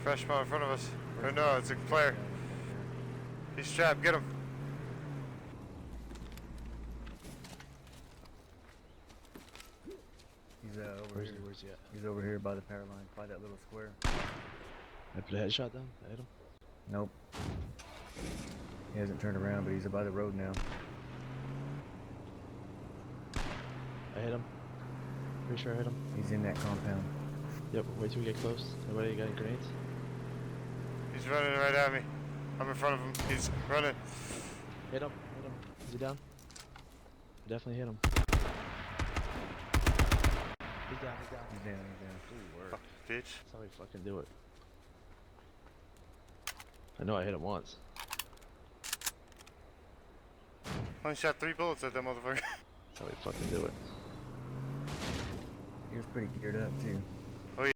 Fresh spawn in front of us. Or no, it's a player. He's trapped. Get him. He's over Where's here. he? Where's he at? He's over here by the power line, by that little square. I put a headshot down. I hit him. Nope. He hasn't turned around, but he's by the road now. I hit him. Pretty sure I hit him. He's in that compound. Yep, wait till we get close. Anybody got any grenades? He's running right at me. I'm in front of him. He's running. Hit him. Hit him. Is he down? I definitely hit him. He's down. He's down. He's down, he's down. Ooh, word. Fuck, bitch. That's how we fucking do it. I know I hit him once. Only shot 3 bullets at that motherfucker. That's how we fucking do it. He was pretty geared up too.